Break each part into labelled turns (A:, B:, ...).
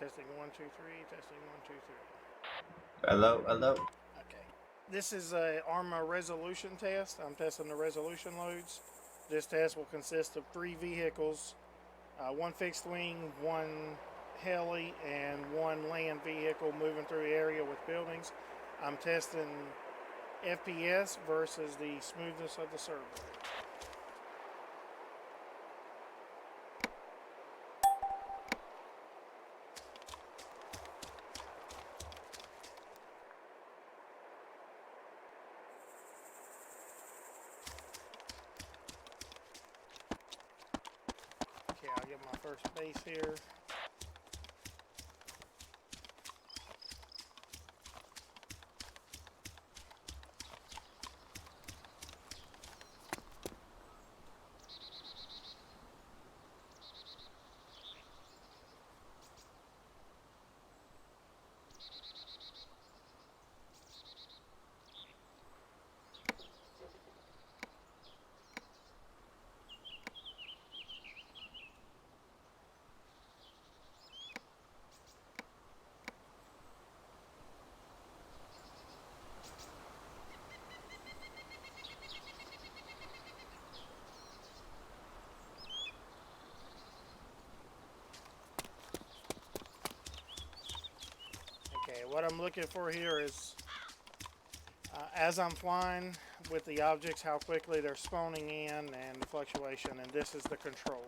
A: Testing 1 2 3. Testing 1 2 3.
B: Hello, hello.
A: Okay. This is a ArmA resolution test. I'm testing the resolution loads. This test will consist of 3 vehicles, one fixed wing, one heli, and one land vehicle moving through the area with buildings. I'm testing FPS versus the smoothness of the server. Okay, I'll get my first base here. Okay, what I'm looking for here is as I'm flying with the objects, how quickly they're spawning in and the fluctuation, and this is the control.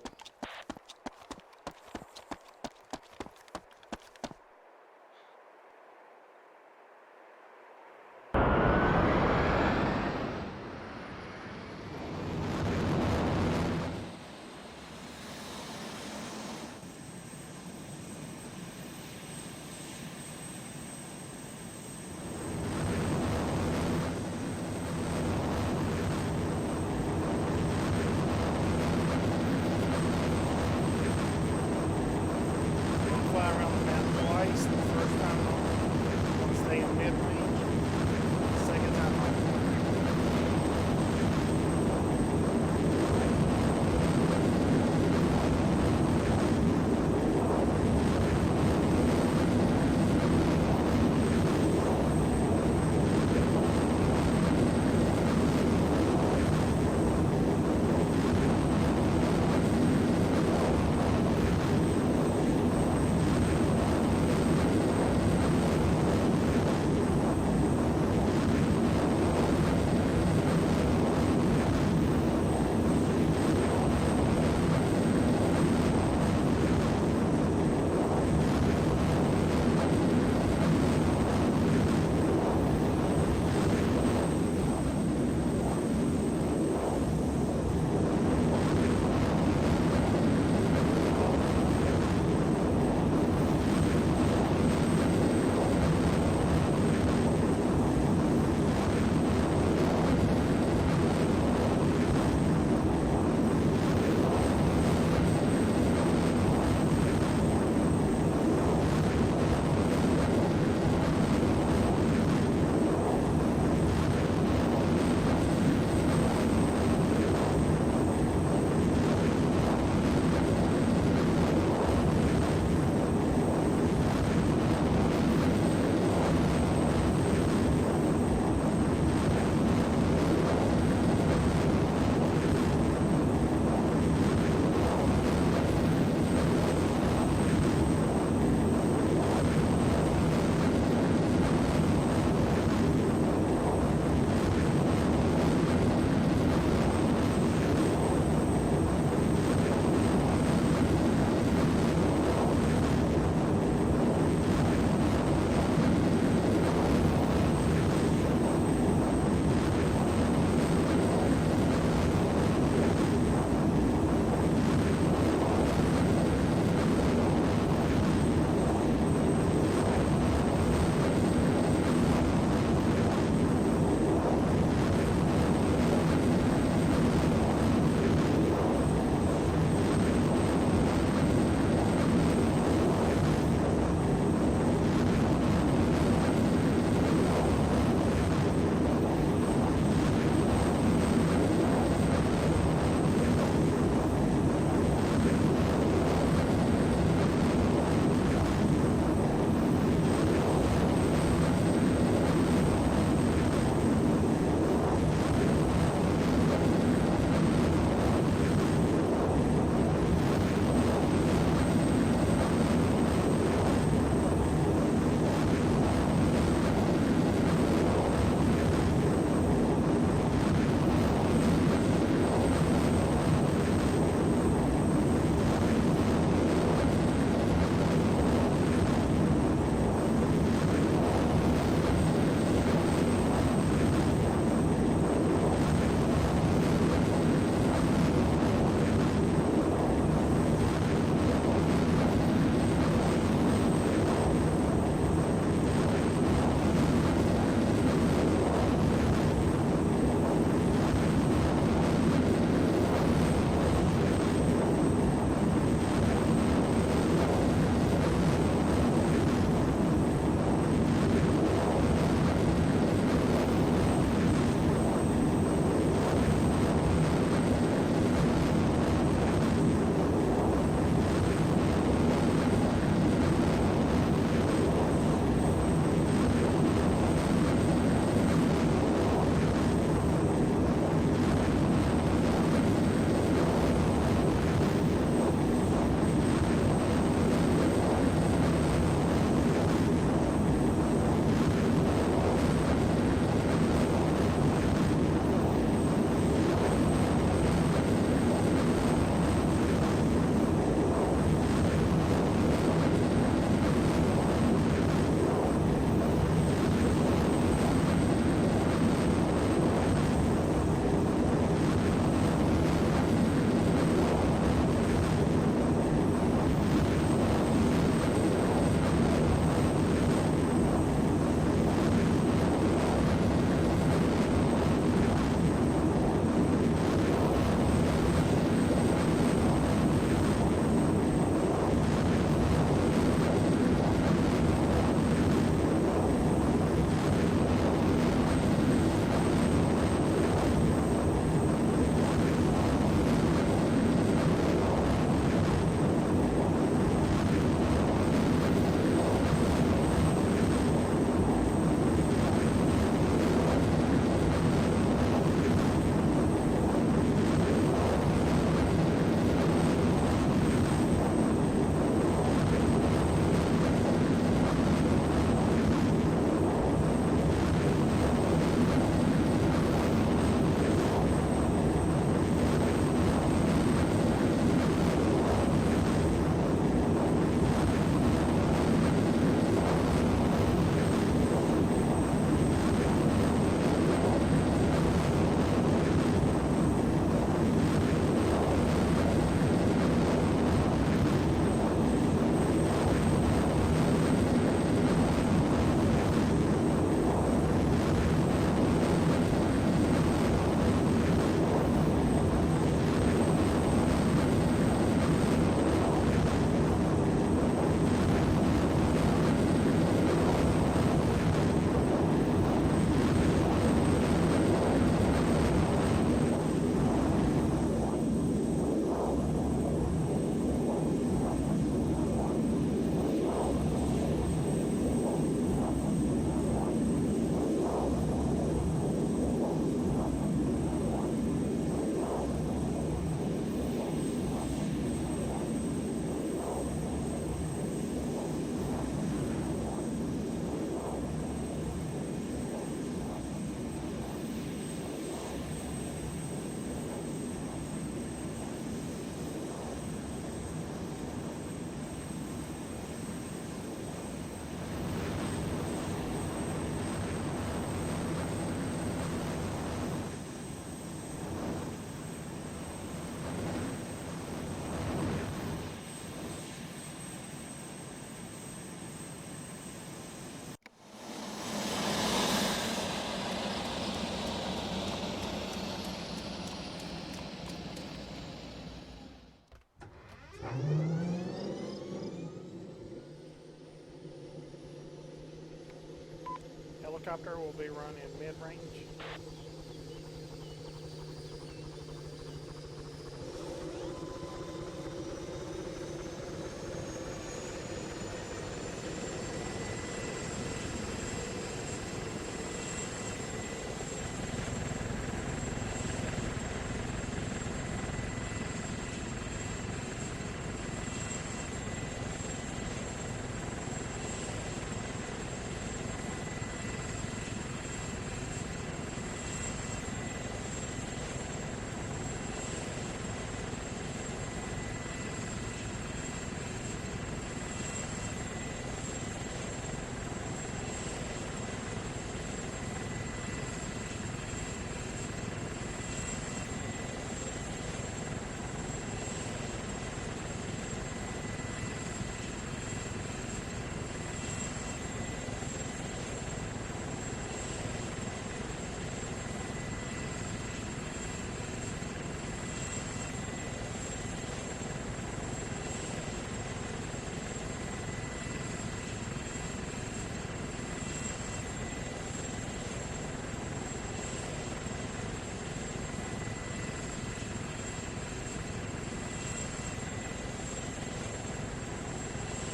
A: helicopter will be run in mid-range.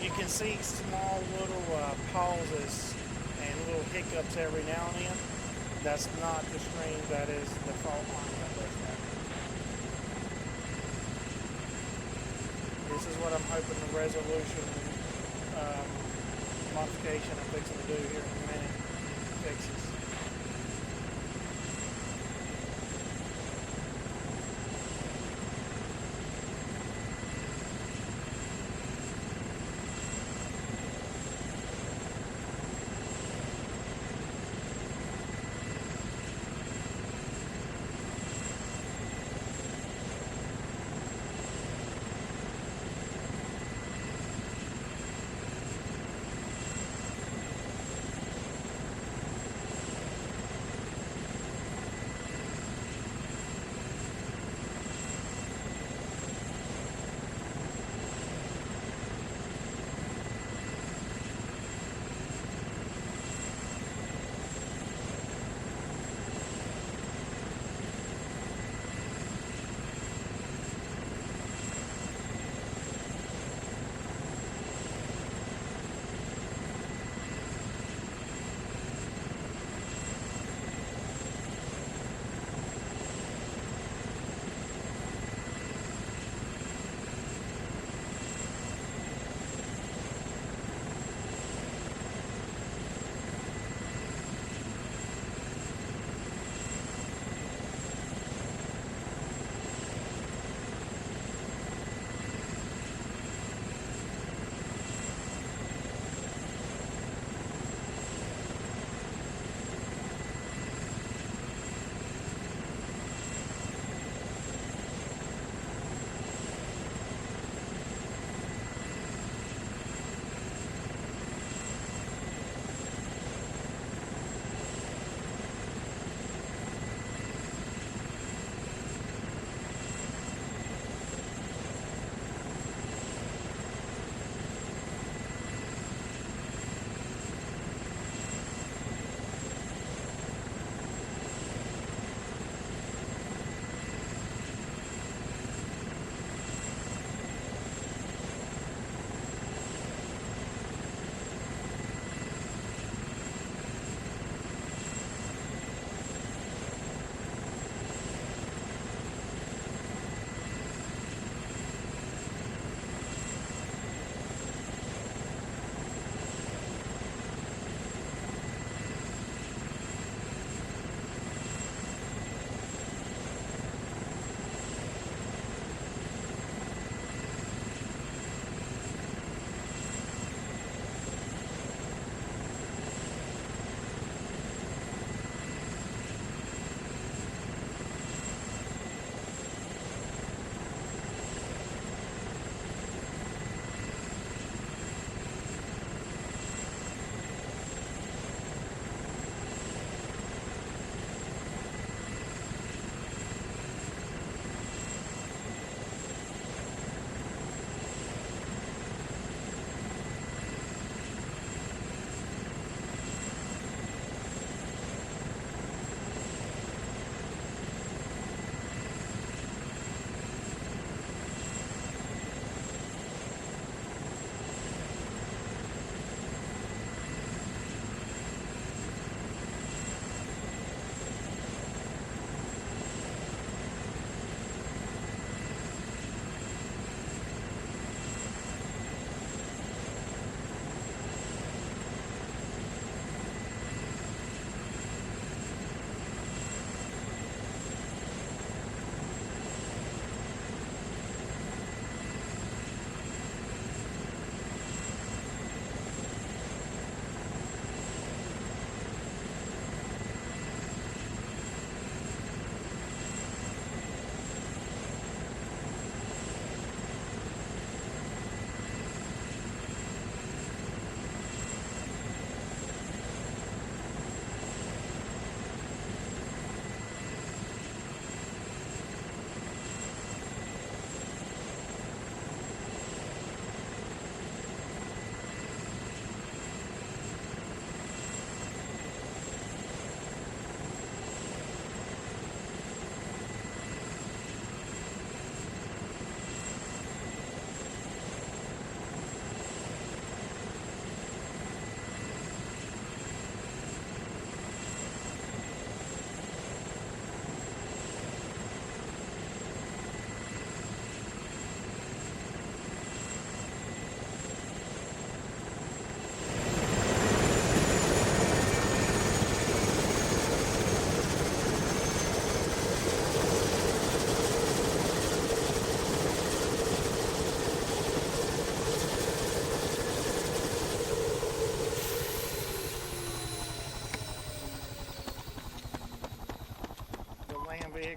A: You can see small little pauses and little hiccups every now and then. That's not the stream, that is the fault line that does that. This is what I'm hoping the resolution modification I'm fixing to do here in a minute fixes.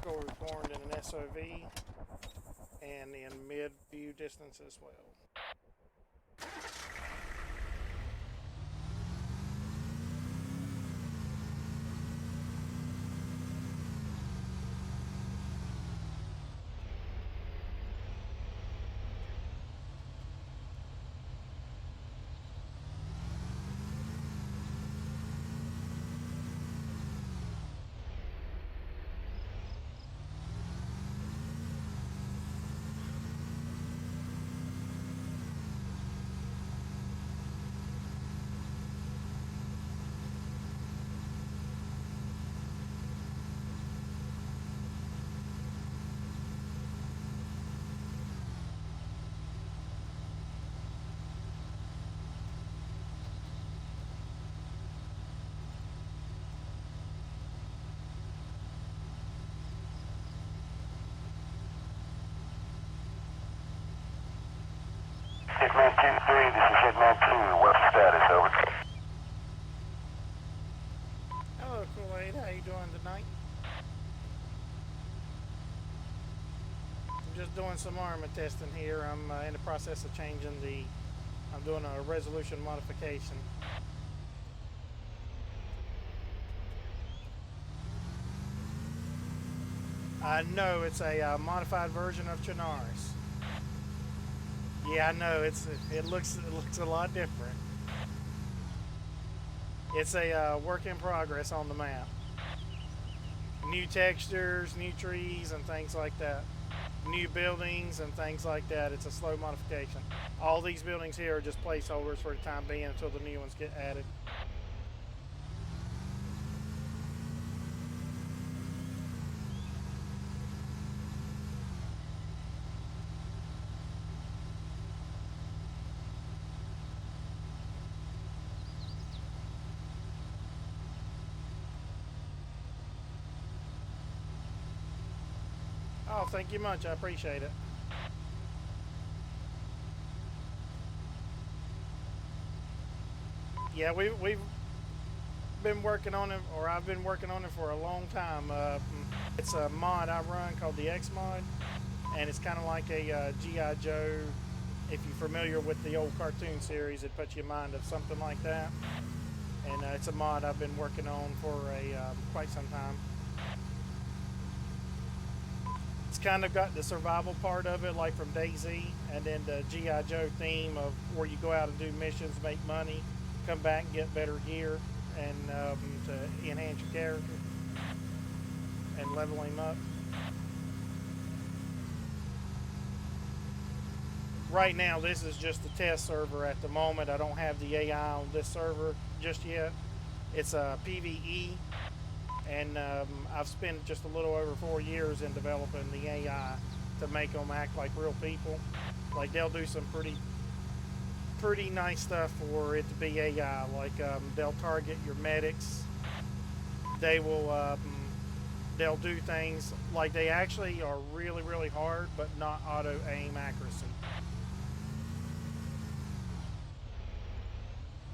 A: vehicle reformed in an SOV and in mid view distance as well.
B: Hitman 2-3, this is Hitman 2. What's the status? Over.
A: Hello, Kool-Aid. How you doing tonight? I'm just doing some ArmA testing here. I'm in the process of changing I'm doing a resolution modification. No, it's a modified version of Chernarus. Yeah, I know. It looks a lot different. It's a work in progress on the map. New textures, new trees, and things like that. New buildings and things like that. It's a slow modification. All these buildings here are just placeholders for the time being until the new ones get added. Oh, thank you much. I appreciate it. Yeah, we've been working on it, or I've been working on it for a long time. It's a mod I run called the XMod, and it's kind of like a G.I. Joe. If you're familiar with the old cartoon series, it puts you in mind of something like that. And it's a mod I've been working on for quite some time. It's kind of got the survival part of it, like from DayZ, and then the G.I. Joe theme of where you go out and do missions, make money, come back and get better gear, and to enhance your character and level him up. Right now, this is just the test server at the moment. I don't have the AI on this server just yet. It's a PvE. And I've spent just a little over 4 years in developing the AI to make them act like real people. Like they'll do some pretty nice stuff for it to be AI. Like they'll target your medics. They will they'll do things like they actually are really, really hard, but not auto aim accuracy.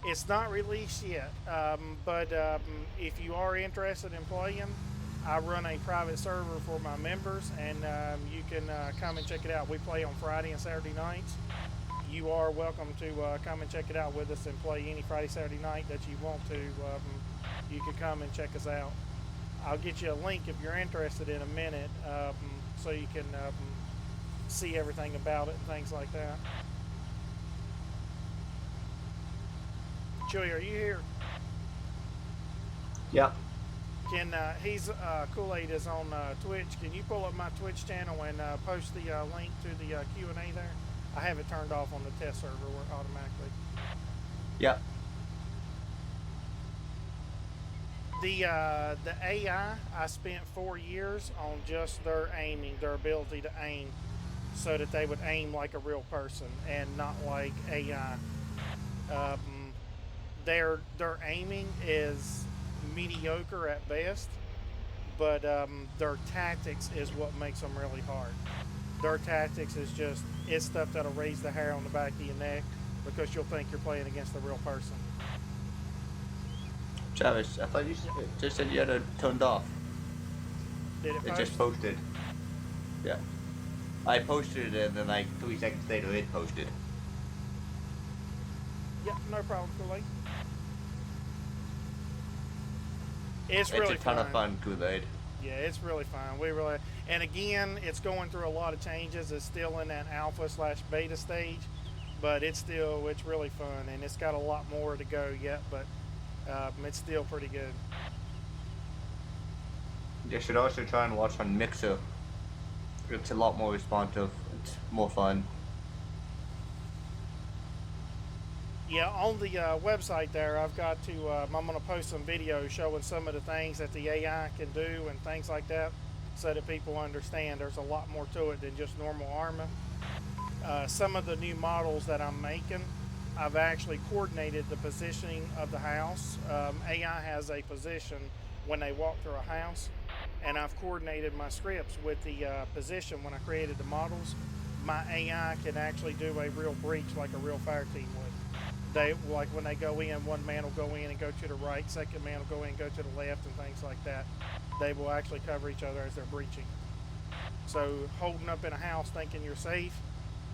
A: It's not released yet, but if you are interested in playing, I run a private server for my members, and you can come and check it out. We play on Friday and Saturday nights. You are welcome to come and check it out with us and play any Friday, Saturday night that you want to. You can come and check us out. I'll get you a link if you're interested in a minute, so you can see everything about it and things like that. Chewy, are you here?
C: Yeah.
A: Can he's Kool-Aid is on Twitch. Can you pull up my Twitch channel and post the link to the Q&A there? I have it turned off on the test server automatically.
C: Yeah.
A: The AI, I spent 4 years on just their aiming, their ability to aim, so that they would aim like a real person and not like AI. Their aiming is mediocre at best, but their tactics is what makes them really hard. Their tactics is just, it's stuff that'll raise the hair on the back of your neck because you'll think you're playing against a real person.
C: Travis, I thought you just said you had it turned off.
A: Did it
C: It
A: post?
C: just posted. Yeah. I posted it and then like 3 seconds later it posted.
A: Yep, no problem, Kool-Aid. It's
C: It's
A: really
C: a ton
A: fun.
C: of fun, Kool-Aid.
A: Yeah, it's really fun. And again, it's going through a lot of changes. It's still in that alpha/beta stage, but it's really fun, and it's got a lot more to go yet, but it's still pretty good.
C: You should also try and watch on Mixer. It's a lot more responsive. It's more fun.
A: Yeah, on the website there, I've got to. I'm going to post some videos showing some of the things that the AI can do and things like that, so that people understand there's a lot more to it than just normal ArmA. Some of the new models that I'm making, I've actually coordinated the positioning of the house. AI has a position when they walk through a house, and I've coordinated my scripts with the position when I created the models. My AI can actually do a real breach like a real fire team would. They like when they go in, one man will go in and go to the right, second man will go in and go to the left, and things like that. They will actually cover each other as they're breaching. So holding up in a house thinking you're safe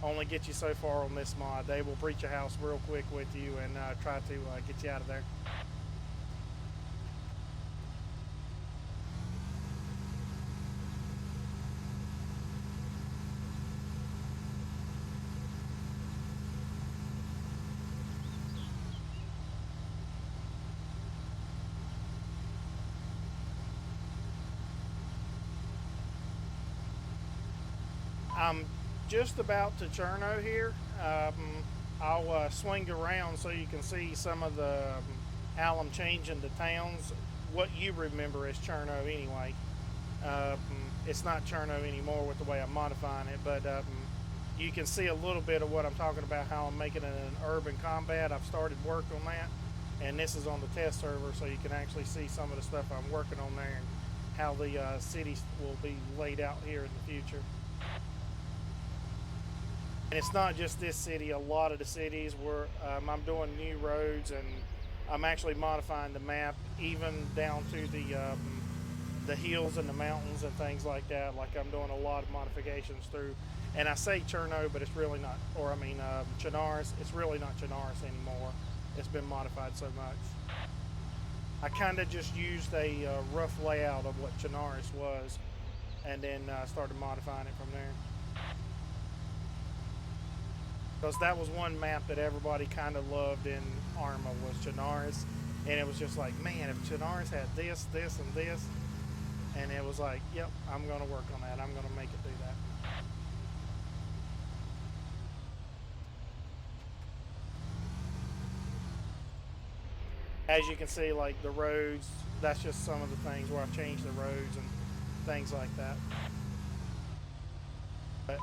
A: only get you so far on this mod. They will breach a house real quick with you and try to get you out of there. I'm just about to Cherno here. I'll swing around so you can see some of the how I'm changing the towns. What you remember as Cherno anyway. It's not Cherno anymore with the way I'm modifying it, but you can see a little bit of what I'm talking about, how I'm making it an urban combat. I've started work on that, and this is on the test server, so you can actually see some of the stuff I'm working on there and how the cities will be laid out here in the future. And it's not just this city, a lot of the cities where I'm doing new roads, and I'm actually modifying the map even down to the hills and the mountains and things like that. Like I'm doing a lot of modifications through, and I say Cherno, but it's really not, or I mean Chernarus, it's really not Chernarus anymore. It's been modified so much. I kind of just used a rough layout of what Chernarus was, and then started modifying it from there. Because that was one map that everybody kind of loved in ArmA was Chernarus, and it was just like, man, if Chernarus had this, this, and this, and it was like, yep, I'm going to work on that. I'm going to make it do that. As you can see, like the roads, that's just some of the things where I've changed the roads and things like that. But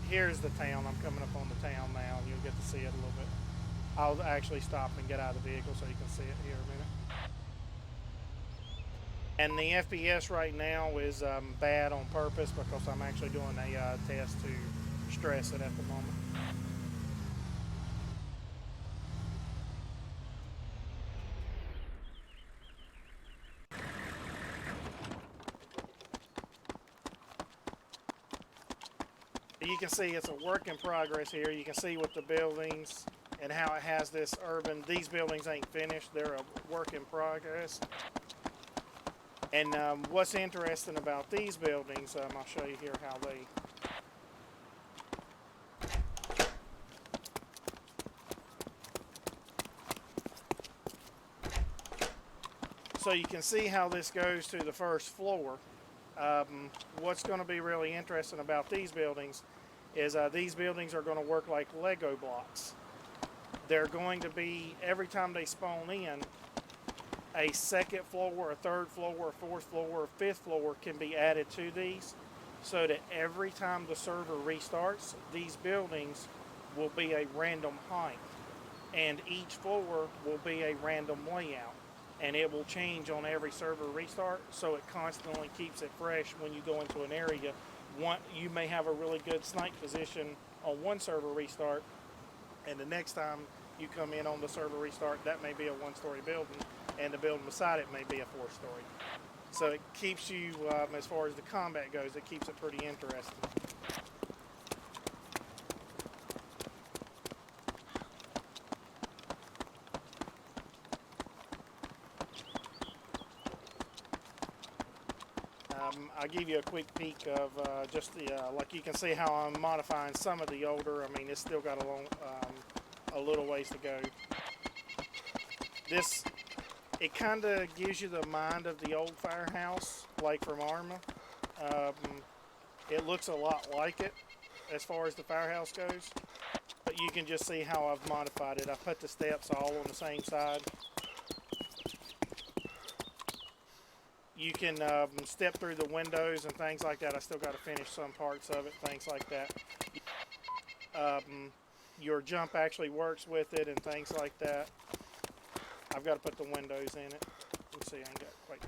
A: here's the town. I'm coming up on the town now, and you'll get to see it a little bit. I'll actually stop and get out of the vehicle so you can see it here a minute. And the FPS right now is bad on purpose because I'm actually doing a test to stress it at the moment. You can see it's a work in progress here. You can see with the buildings and how it has this urban, these buildings ain't finished, they're a work in progress. And what's interesting about these buildings, I'll show you here how they... So you can see how this goes to the first floor. What's going to be really interesting about these buildings is these buildings are going to work like Lego blocks. They're going to be, every time they spawn in, a second floor, a third floor, a fourth floor, a fifth floor can be added to these, so that every time the server restarts, these buildings will be a random height, and each floor will be a random layout, and it will change on every server restart, so it constantly keeps it fresh when you go into an area. You may have a really good snipe position on one server restart, and the next time you come in on the server restart, that may be a one-story building, and the building beside it may be a four-story. So it keeps you, as far as the combat goes, it keeps it pretty interesting. I'll give you a quick peek of just the, like you can see how I'm modifying some of the older. I mean, it's still got a little ways to go. This, it kind of gives you the mind of the old firehouse, like from ArmA. It looks a lot like it as far as the firehouse goes, but you can just see how I've modified it. I put the steps all on the same side. You can step through the windows and things like that. I still got to finish some parts of it, things like that. Your jump actually works with it and things like that. I've got to put the windows in it. Let's see, I ain't got quite.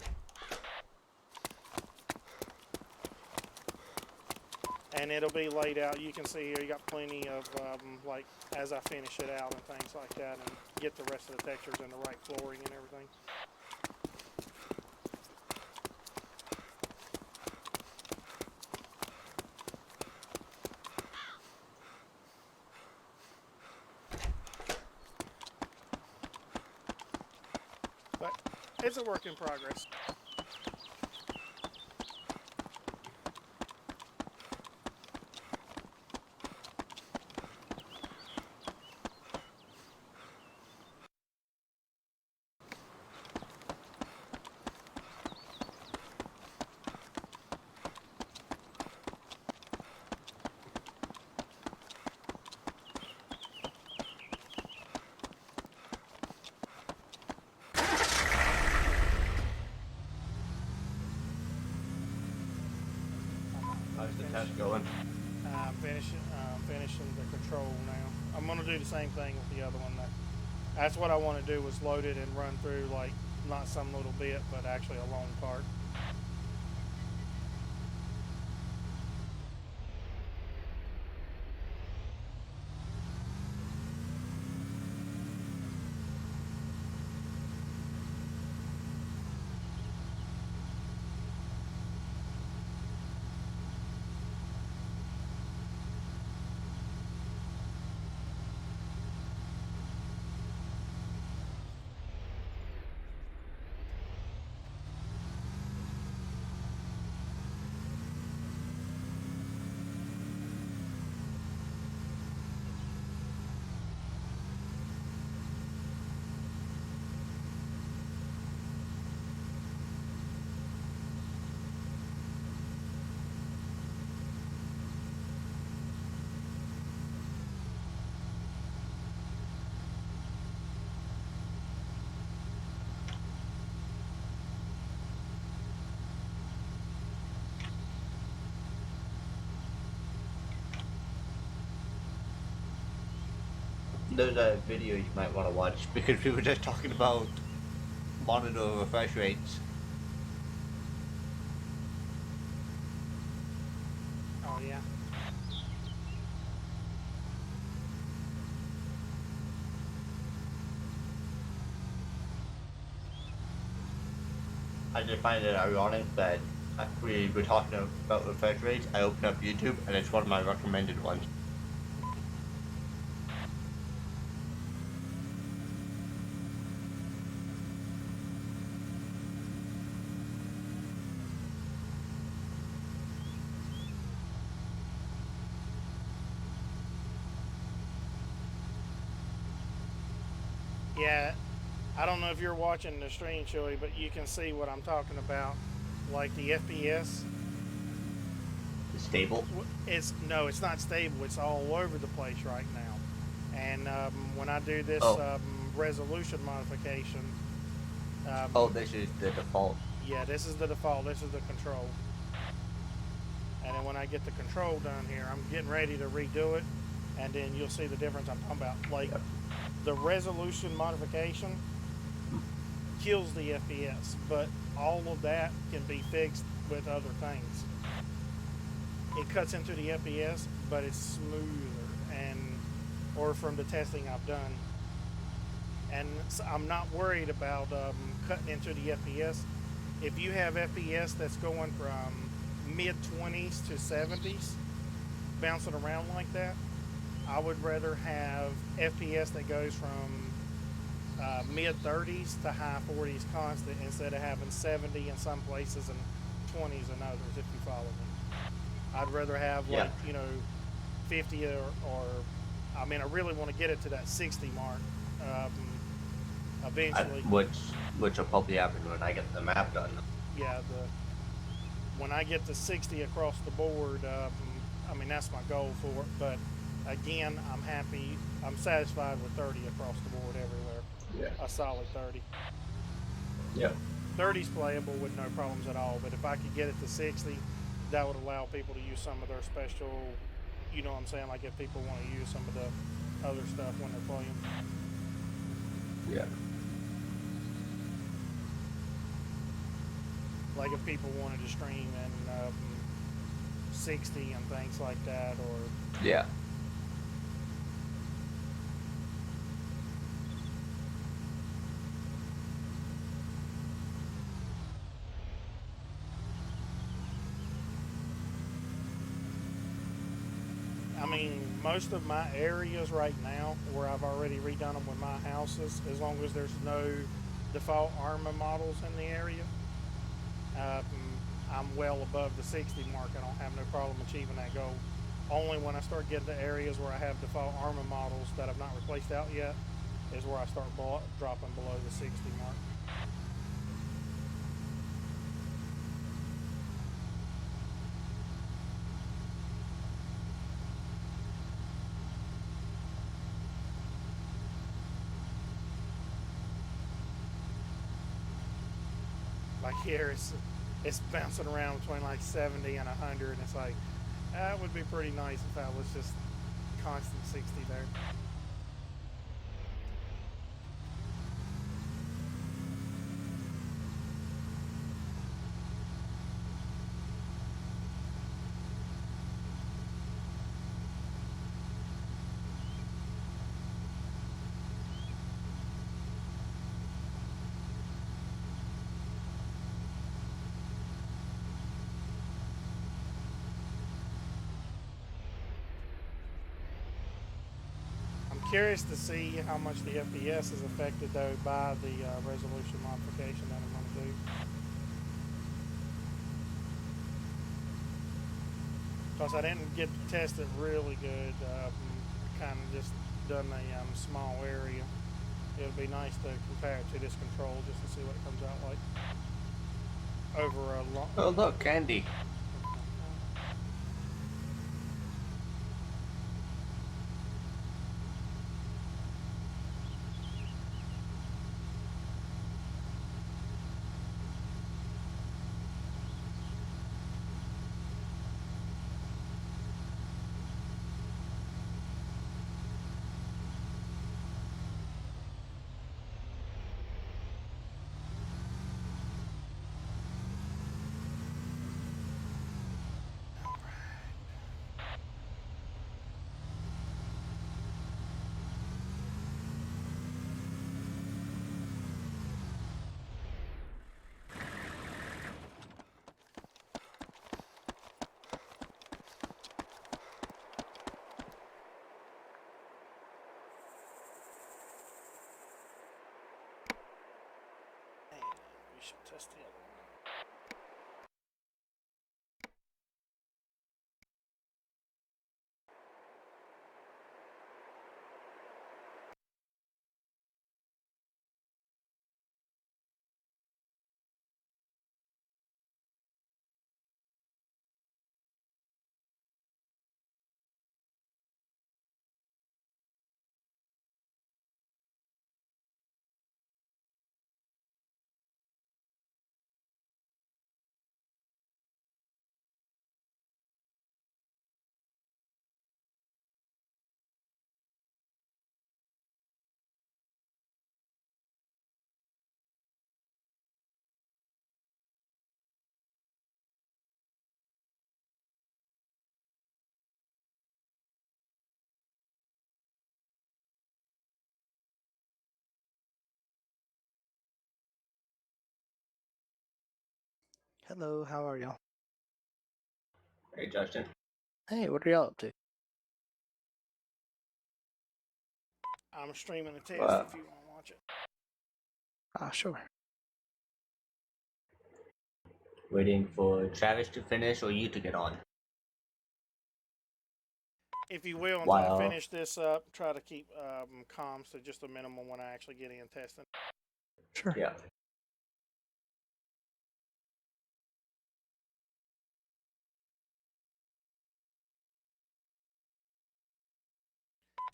A: And it'll be laid out. You can see here, you got plenty of, like, as I finish it out and things like that, and get the rest of the textures and the right flooring and everything. But it's a work in progress.
C: How's the test going?
A: Finishing the control now. I'm gonna do the same thing with the other one. That's what I want to do, was load it and run through, like, not some little bit, but actually a long part.
C: There's a video you might want to watch because we were just talking about monitor refresh rates.
A: Oh yeah.
C: I just find it ironic that after we were talking about refresh rates, I opened up YouTube and it's one of my recommended ones.
A: Yeah, I don't know if you're watching the stream, Chewy, but you can see what I'm talking about. Like the FPS.
C: Stable?
A: It's not stable. It's all over the place right now. And when I do this resolution modification.
C: This is the default.
A: Yeah, this is the default. This is the control. And then when I get the control done here, I'm getting ready to redo it. And then you'll see the difference I'm talking about. Like, the resolution modification kills the FPS, but all of that can be fixed with other things. It cuts into the FPS, but it's smoother, or from the testing I've done. And so I'm not worried about cutting into the FPS. if you have FPS that's going from mid 20s to 70s, bouncing around like that, I would rather have FPS that goes from mid 30s to high 40s constant instead of having 70 in some places and 20s in others, if you follow me. I'd rather have,
C: Yeah.
A: like, 50 or I mean, I really want to get it to that 60 mark eventually.
C: Which will probably happen when I get the map done.
A: Yeah, when I get to 60 across the board, I mean, that's my goal for it. But again, I'm satisfied with 30 across the board everywhere.
C: Yeah.
A: A solid 30.
C: Yeah.
A: 30's playable with no problems at all. But if I could get it to 60, that would allow people to use some of their special, you know what I'm saying? Like if people want to use some of the other stuff when they're playing.
C: Yeah.
A: Like if people wanted to stream in 60 and things like that, or
C: Yeah.
A: I mean, most of my areas right now where I've already redone them with my houses, as long as there's no default ArmA models in the area, um, I'm well above the 60 mark. I don't have no problem achieving that goal. Only when I start getting to areas where I have default ArmA models that I've not replaced out yet is where I start dropping below the 60 mark. Like here, it's bouncing around between like 70 and 100, and it's like, that would be pretty nice if I was just constant 60 there. I'm curious to see how much the FPS is affected though by the resolution modification that I'm going to do. Because I didn't get to test it really good. I kind of just done a small area. It would be nice to compare it to this control just to see what it comes out like over a long.
C: Oh look, candy.
A: And we should test the other one.
D: Hello, how are y'all?
C: Hey, Justin.
D: Hey, what are y'all up to?
A: I'm streaming a test
C: Wow.
A: if you want to watch it.
D: Sure.
C: Waiting for Travis to finish or you to get on.
A: If you will, until I
C: Wow.
A: finish this up, try to keep comms to just a minimum when I actually get in testing.
D: Sure.
C: Yeah.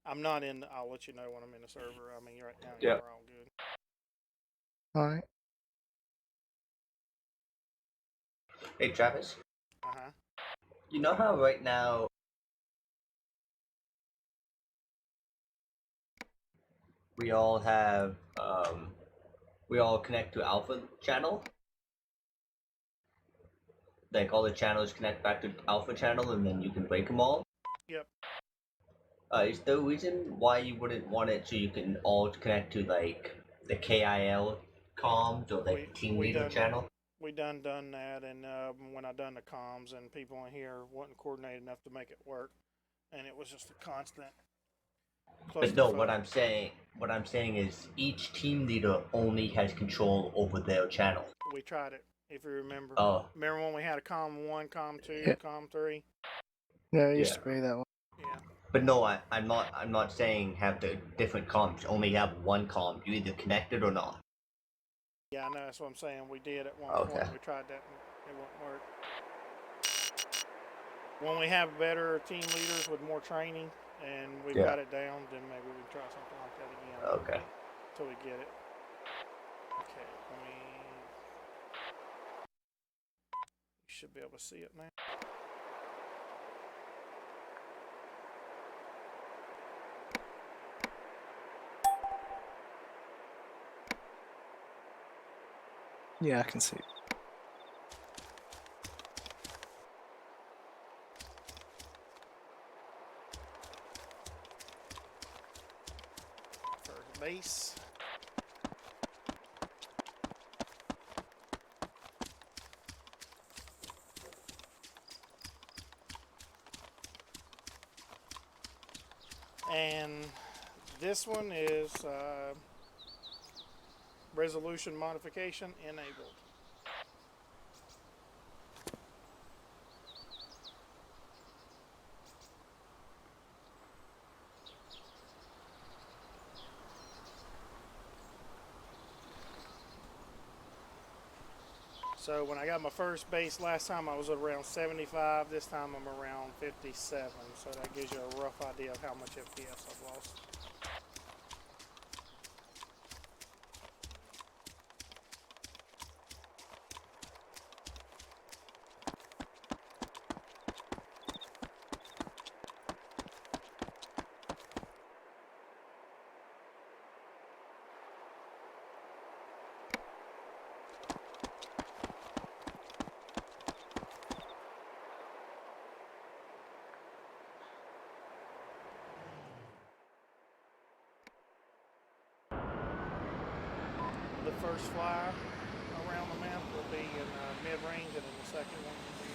A: I'm not in. I'll let you know when I'm in the server. I mean, right now
C: Yeah.
A: you're all good.
D: Alright.
C: Hey, Travis.
A: Uh huh.
C: You know how right now we all have we all connect to Alpha channel? Like all the channels connect back to Alpha channel, and then you can break them all.
A: Yep.
C: Is there a reason why you wouldn't want it so you can all connect to like the KIL comms or like the team leader channel?
A: We done that, and when I done the comms, and people in here wasn't coordinated enough to make it work, and it was just a constant.
C: But no, what I'm saying is each team leader only has control over their channel.
A: We tried it, if you remember.
C: Oh.
A: Remember when we had a COM 1, COM 2,
D: Yeah.
A: COM 3?
D: Yeah, it used to be that way.
A: Yeah.
C: But no, I'm not saying have the different comms. Only have one comm. You either connected or not.
A: Yeah, I know. That's what I'm saying. We did at one
C: Okay.
A: point. We tried that, and it won't work. When we have better team leaders with more training, and we've
C: Yeah.
A: got it down, then maybe we can try something like that again.
C: Okay.
A: Until we get it. Okay, let me. You should be able to see it now.
D: Yeah, I can see it.
A: First base. And this one is resolution modification enabled. So when I got my first base last time, I was around 75. This time I'm around 57. So that gives you a rough idea of how much FPS I've lost. The first flyer around the map will be in mid-range, and then the second one will be.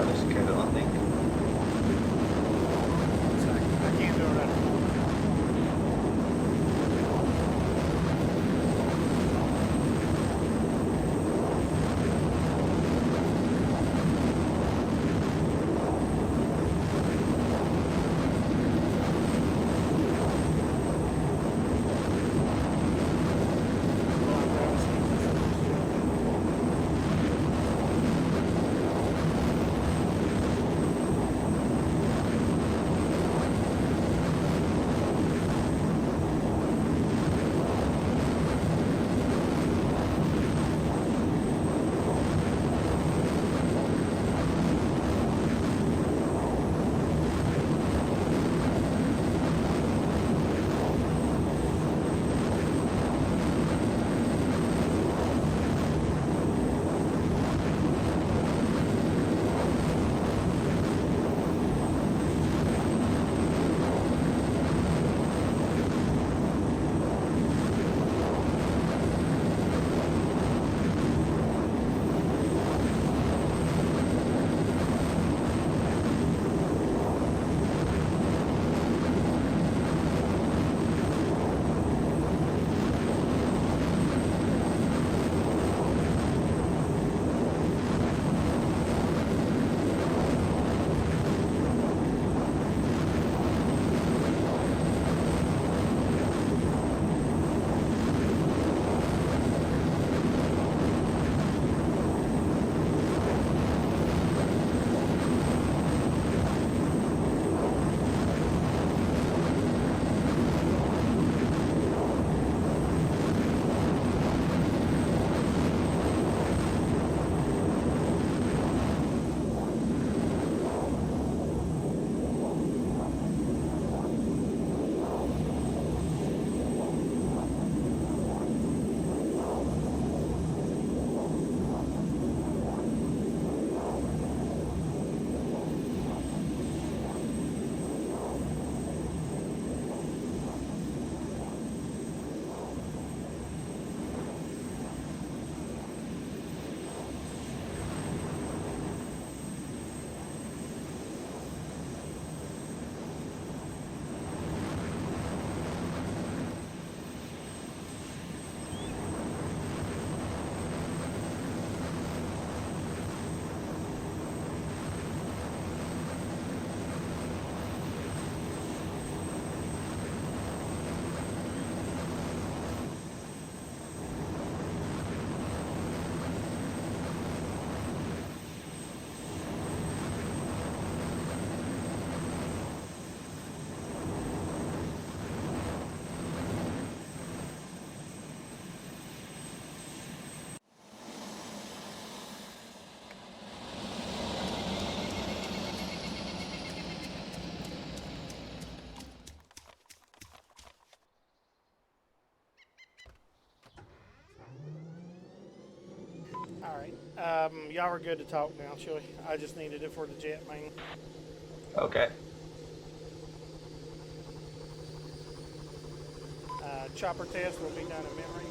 C: have a secure landing.
A: So I can't do it at the moment. Alright. Y'all are good to talk now, Chewy. I just needed it for the jet main.
C: Okay.
A: Chopper test will be done in memory.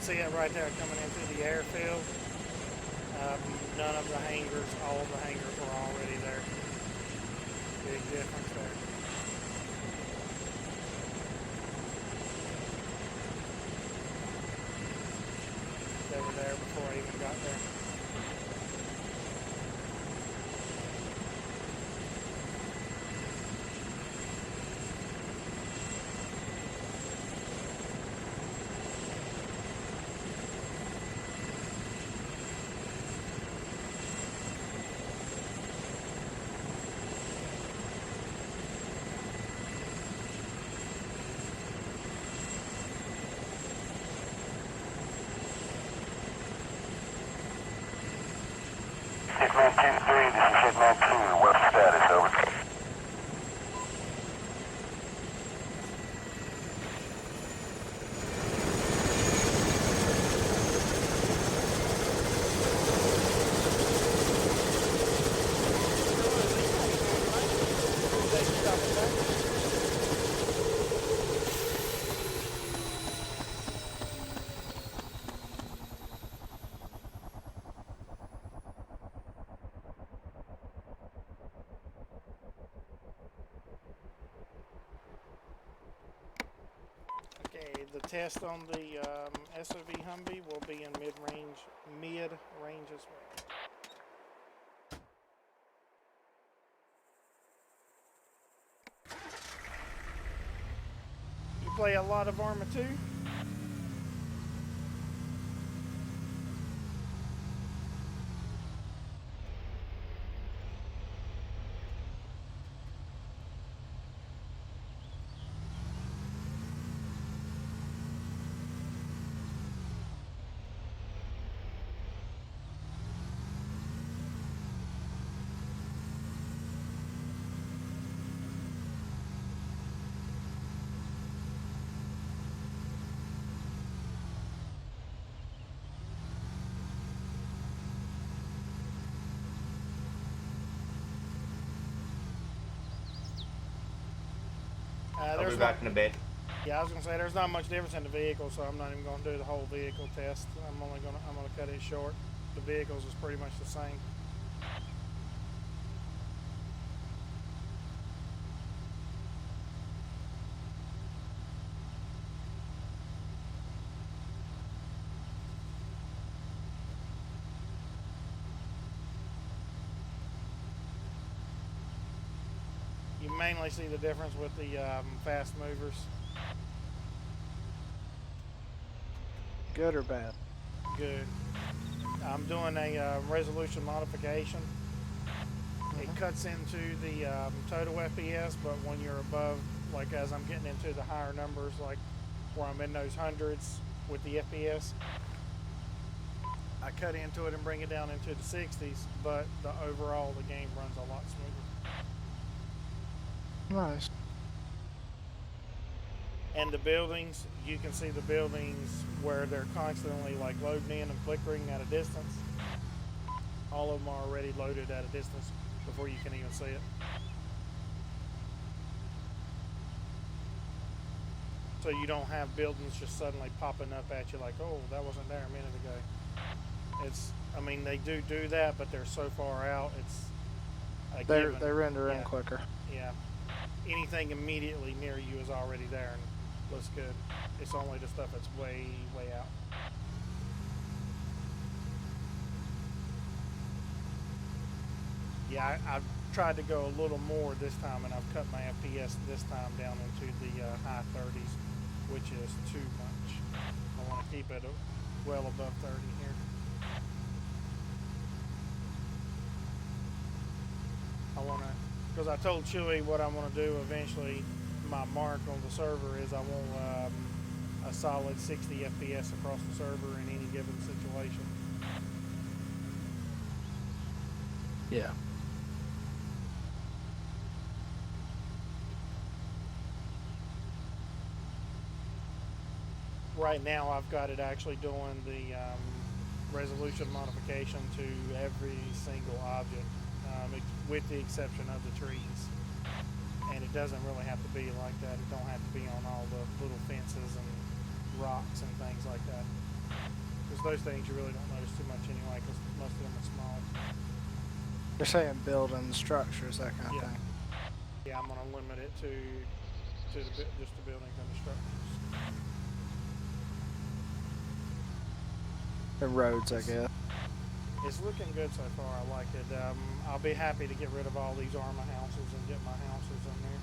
A: see it right there coming in through the airfield. None of the hangars, all the hangars were already there. Big difference there. They were there before I even got there.
B: XMod 2-3, this is XMod 2. What's the status? Over.
A: Okay, the test on the SOV Humvee will be in mid-range as well. You play a lot of ArmA 2?
C: I'll be back in a bit.
A: Yeah, I was gonna say there's not much difference in the vehicle, so I'm not even gonna do the whole vehicle test. I'm gonna cut it short. The vehicles is pretty much the same. You mainly see the difference with the fast movers.
D: Good or bad?
A: Good. I'm doing a resolution modification. It cuts into the total FPS, but when you're above, like as I'm getting into the higher numbers, like where I'm in those hundreds with the FPS, I cut into it and bring it down into the 60s, but the overall, the game runs a lot smoother.
D: Nice.
A: And the buildings, you can see the buildings where they're constantly like loading in and flickering at a distance. All of them are already loaded at a distance before you can even see it. So you don't have buildings just suddenly popping up at you like, oh, that wasn't there a minute ago. I mean, they do that, but they're so far out, it's a given.
D: They render in quicker.
A: Yeah. Anything immediately near you is already there and looks good. It's only the stuff that's way, way out. Yeah, I've tried to go a little more this time, and I've cut my FPS this time down into the high 30s, which is too much. I want to keep it well above 30 here. I want to, because I told Chewy what I'm going to do eventually. My mark on the server is I want a solid 60 FPS across the server in any given situation.
D: Yeah.
A: Right now I've got it actually doing the resolution modification to every single object, with the exception of the trees. And it doesn't really have to be like that. It don't have to be on all the little fences and rocks and things like that. Because those things you really don't notice too much anyway, because most of them are small.
D: They're saying buildings, structures, that kind of
A: Yeah.
D: thing.
A: Yeah, I'm gonna limit it to just the buildings and the structures.
D: The roads, I guess.
A: It's looking good so far. I like it. I'll be happy to get rid of all these ArmA houses and get my houses in there.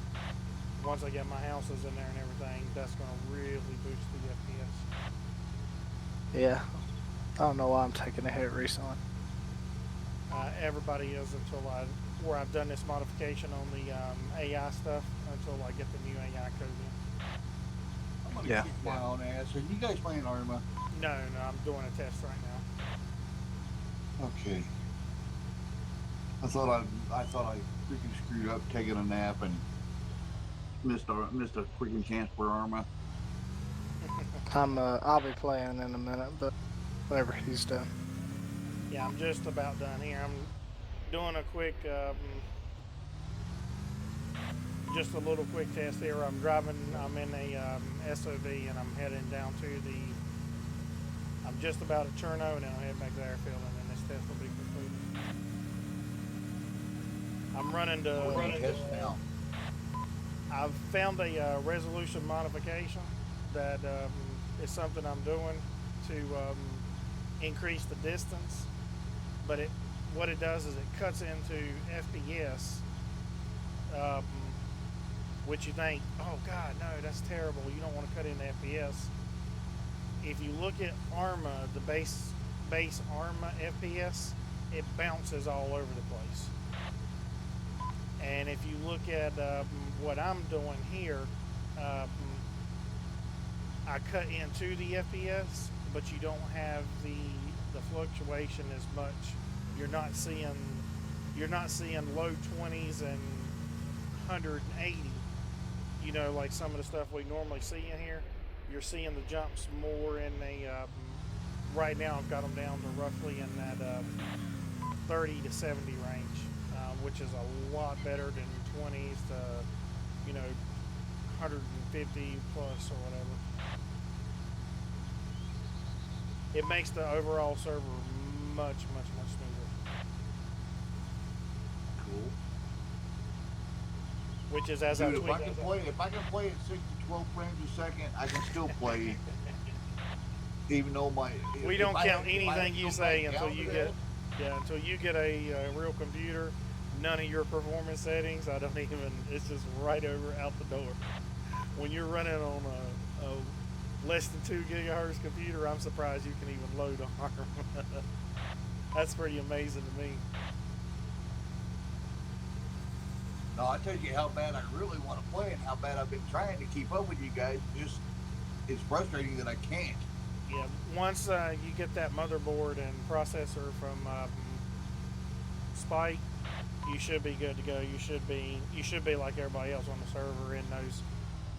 A: Once I get my houses in there and everything, that's gonna really boost the FPS.
D: Yeah. I don't know why I'm taking a hit recently.
A: Everybody is where I've done this modification on the AI stuff until I get the new AI code in.
E: I'm gonna
D: Yeah.
E: kick my own ass. Are you guys playing ArmA?
A: No, I'm doing a test right now.
E: Okay. I thought I freaking screwed up taking a nap and missed a freaking chance for ArmA.
D: I'll be playing in a minute, but whenever he's done.
A: Yeah, I'm just about done here. I'm doing a quick, just a little quick test here. I'm in a SOV and I'm heading down to I'm just about at Cherno and then I'll head back to the airfield and then this test will be completed. I'm running
E: Test now.
A: I've found a resolution modification that is something I'm doing to increase the distance, but what it does is it cuts into FPS, which you think, oh God, no, that's terrible. You don't want to cut into FPS. If you look at ArmA, the base ArmA FPS, it bounces all over the place. And if you look at what I'm doing here, I cut into the FPS, but you don't have the fluctuation as much. You're not seeing low 20s and 180. You know, like some of the stuff we normally see in here. You're seeing the jumps more in a. Right now, I've got them down to roughly in that 30 to 70 range, which is a lot better than 20s to, 150 plus or whatever. It makes the overall server much smoother.
E: Cool.
A: Which is as
E: Dude,
A: I
E: if I
A: tweaked.
E: can play at 6 to 12 frames a second, I can still play. Even though
A: We don't count
E: if I had
A: anything
E: to
A: you
E: go
A: say
E: back
A: until
E: down
A: you
E: to
A: get
E: that,
A: until you get a real computer. None of your performance settings. I don't even. It's just right over out the door. When you're running on a less than 2 gigahertz computer, I'm surprised you can even load ARMA. That's pretty amazing to me.
E: No, I tell you how bad I really want to play and how bad I've been trying to keep up with you guys. Just it's frustrating that I can't.
A: Yeah, once you get that motherboard and processor from Spike, you should be good to go. You should be like everybody else on the server in those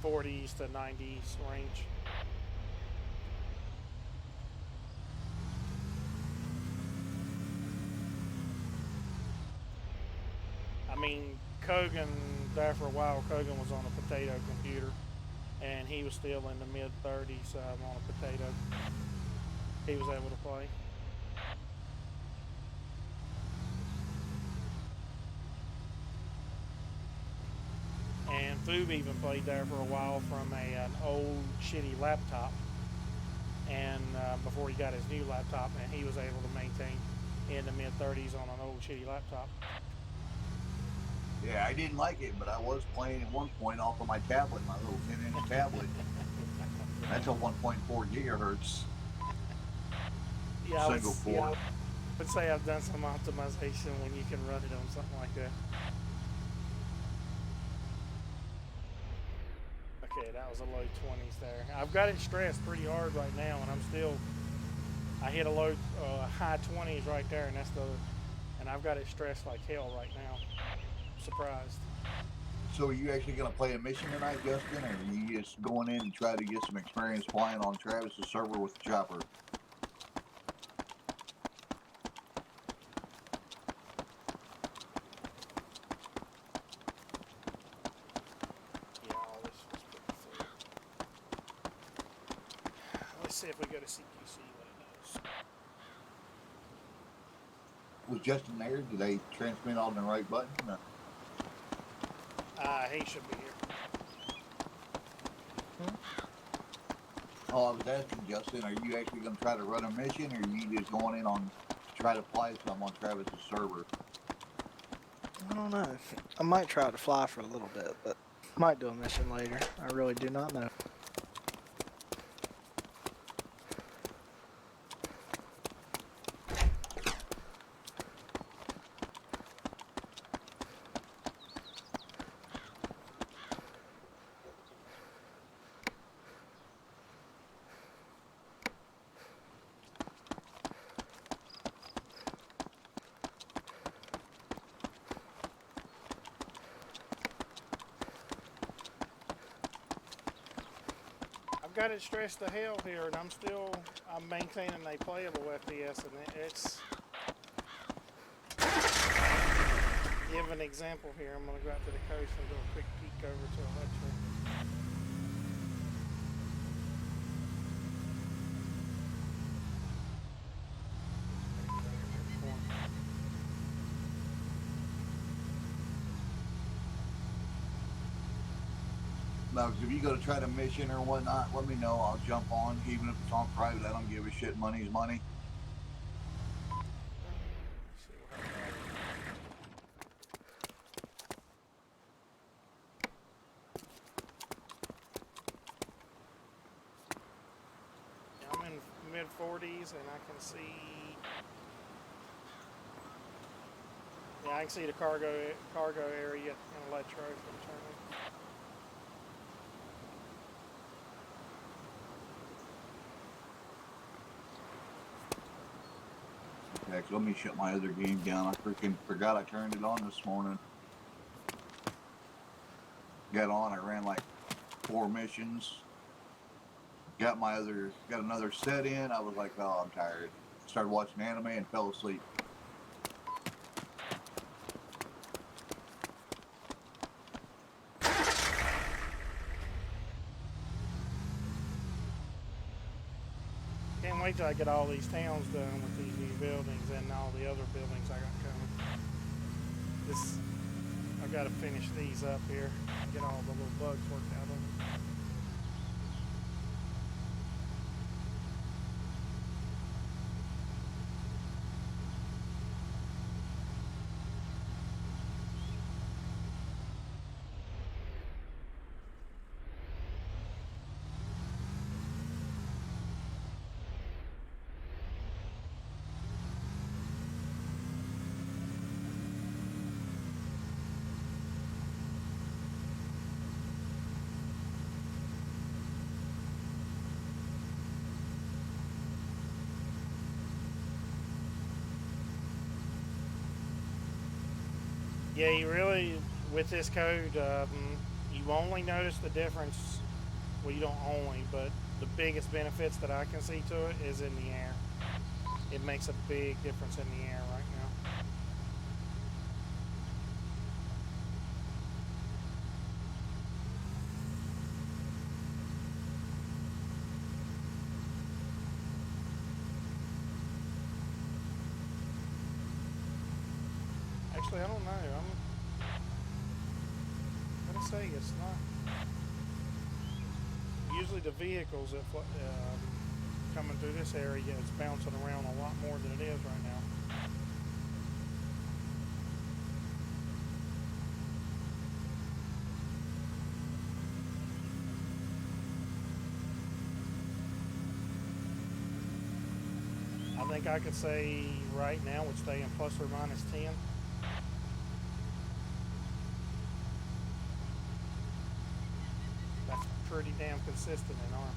A: 40s to 90s range. I mean, Kogan, there for a while, Kogan was on a potato computer, and he was still in the mid-30s on a potato. He was able to play. And Foob even played there for a while from an old shitty laptop, and before he got his new laptop, and he was able to maintain in the mid-30s on an old shitty laptop.
E: Yeah, I didn't like it, but I was playing at one point off of my tablet, my little 10-inch tablet. That's a 1.4 gigahertz
A: Yeah,
E: single core.
A: I would say I've done some optimization when you can run it on something like that. Okay, that was a low 20s there. I've got it stressed pretty hard right now, and I hit a low high 20s right there, and I've got it stressed like hell right now. Surprised.
E: So are you actually going to play a mission tonight, Justin, or are you just going in and try to get some experience flying on Travis's server with the chopper?
A: Yeah, all this was pretty full. Let's see if we go to CQC.
E: Was Justin there? Did they transmit on the right button? Or?
A: He should be here.
E: Oh, I was asking Justin, are you actually going to try to run a mission, or are you just going in on to try to fly some on Travis's server?
D: I don't know. I might try to fly for a little bit, but might do a mission later. I really do not know.
A: I've got it stressed to hell here, and I'm maintaining a playable FPS, and it's. Give an example here. I'm going to go out to the coast and do a quick peek over to Electra.
E: Now, if you go to try to mission or whatnot, let me know. I'll jump on, even if it's on private. I don't give a shit. Money's money.
A: Yeah, I'm in mid-40s, and I can see. Yeah, I can see the cargo area in Electro from turning.
E: Heck, let me shut my other game down. I freaking forgot I turned it on this morning. Got on, I ran like 4 missions. Got another set in. I was like, oh, I'm tired. Started watching anime and fell asleep.
A: Can't wait till I get all these towns done with these new buildings and all the other buildings I got coming. I've got to finish these up here, get all the little bugs worked out of them. Yeah, you really, with this code, you only notice the difference. Well, you don't only, but the biggest benefits that I can see to it is in the air. It makes a big difference in the air right now. Actually, I don't know. I'm gonna say it's not. Usually the vehicles that coming through this area is bouncing around a lot more than it is right now. I think I could say right now we're staying plus or minus 10. That's pretty damn consistent in ARMA.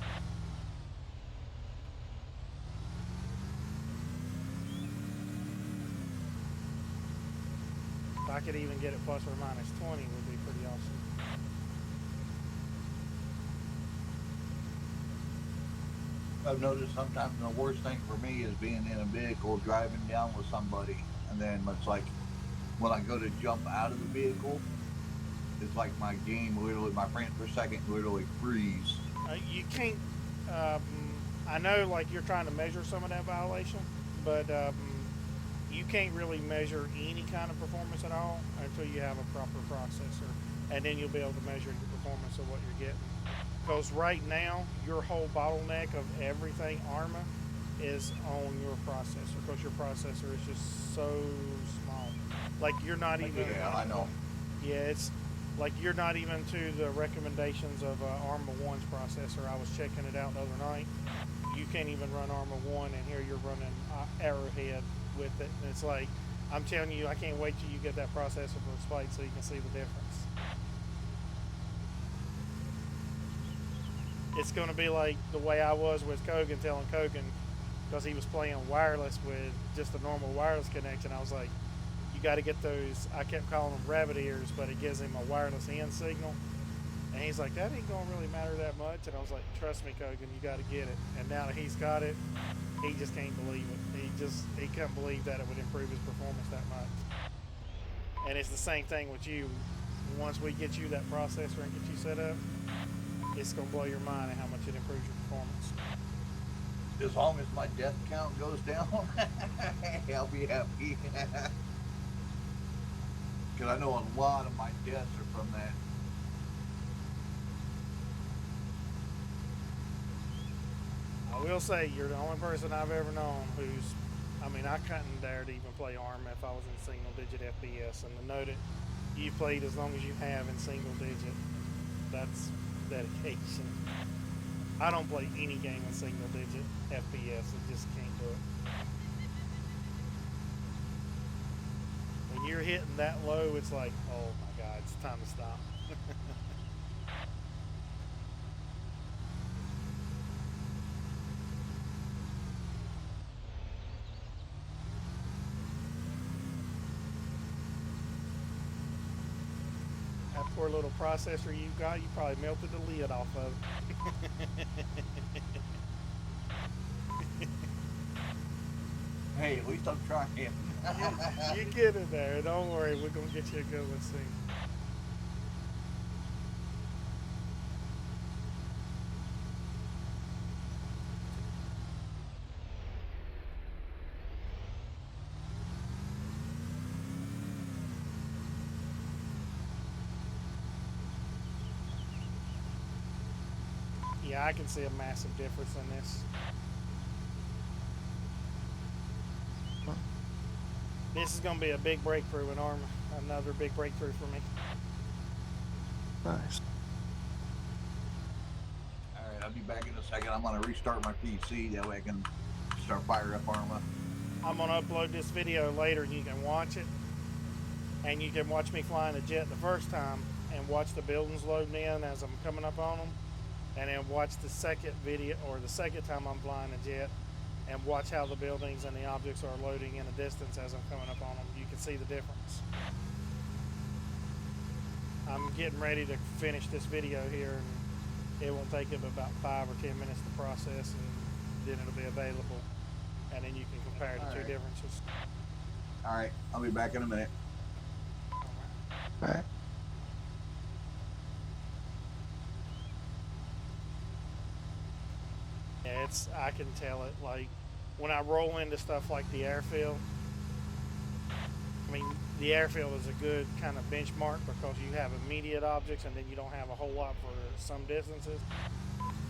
A: If I could even get it plus or minus 20 would be pretty awesome.
E: I've noticed sometimes the worst thing for me is being in a vehicle driving down with somebody, and then it's like when I go to jump out of the vehicle, it's like my game literally, my frames per second literally freeze.
A: You can't, I know like you're trying to measure some of that violation, but you can't really measure any kind of performance at all until you have a proper processor, and then you'll be able to measure the performance of what you're getting. Because right now, your whole bottleneck of everything ArmA is on your processor, because your processor is just so small. Like, you're not even...
E: Yeah, I know.
A: Yeah, it's like you're not even to the recommendations of ArmA 1's processor. I was checking it out the other night. You can't even run ArmA 1, and here you're running Arrowhead with it. And it's like, I'm telling you, I can't wait till you get that processor for the spike so you can see the difference. It's going to be like the way I was with Kogan, telling Kogan, because he was playing wireless with just a normal wireless connection. I was like, you got to get those, I kept calling them rabbit ears, but it gives him a wireless end signal. And he's like, that ain't going to really matter that much. And I was like, trust me, Kogan, you got to get it. And now that he's got it, he just can't believe it. He couldn't believe that it would improve his performance that much. And it's the same thing with you. Once we get you that processor and get you set up, it's going to blow your mind at how much it improves your performance.
E: As long as my death count goes down, I'll be happy. Because I know a lot of my deaths are from that.
A: I will say, you're the only person I've ever known who's, I mean, I couldn't dare to even play ArmA if I was in single digit FPS. And to know that you played as long as you have in single digit, that's dedication. I don't play any game in single digit FPS. I just can't do it. When you're hitting that low, it's like, oh my God, it's time to stop. That poor little processor you got, you probably melted the lid off of it.
E: Hey, at least I'm trying.
A: You get in there. Don't worry. We're going to get you a good one soon. Yeah, I can see a massive difference in this. This is going to be a big breakthrough in ArmA. Another big breakthrough for me.
D: Nice.
E: Alright, I'll be back in a second. I'm going to restart my PC. That way I can start firing up ArmA.
A: I'm going to upload this video later and you can watch it. And you can watch me flying the jet the first time and watch the buildings loading in as I'm coming up on them. And then watch the second video, or the second time I'm flying the jet, and watch how the buildings and the objects are loading in a distance as I'm coming up on them. You can see the difference. I'm getting ready to finish this video here, and it won't take it about 5 or 10 minutes to process, and then it'll be available. And then you can compare the two differences.
E: Alright, I'll be back in a minute.
D: All right.
A: Yeah, I can tell it, like, when I roll into stuff like the airfield, I mean, the airfield is a good kind of benchmark because you have immediate objects and then you don't have a whole lot for some distances,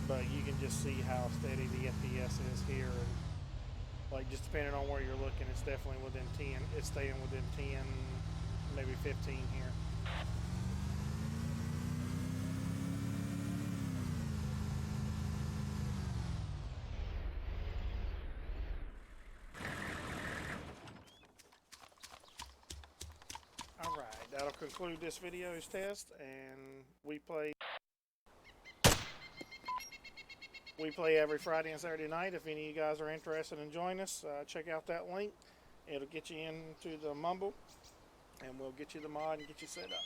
A: but you can just see how steady the FPS is here, and like, just depending on where you're looking, it's definitely within 10, it's staying within 10, maybe 15 here. Alright, that'll conclude this video's test, and we play every Friday and Saturday night. If any of you guys are interested in joining us, check out that link. It'll get you into the Mumble, and we'll get you the mod and get you set up.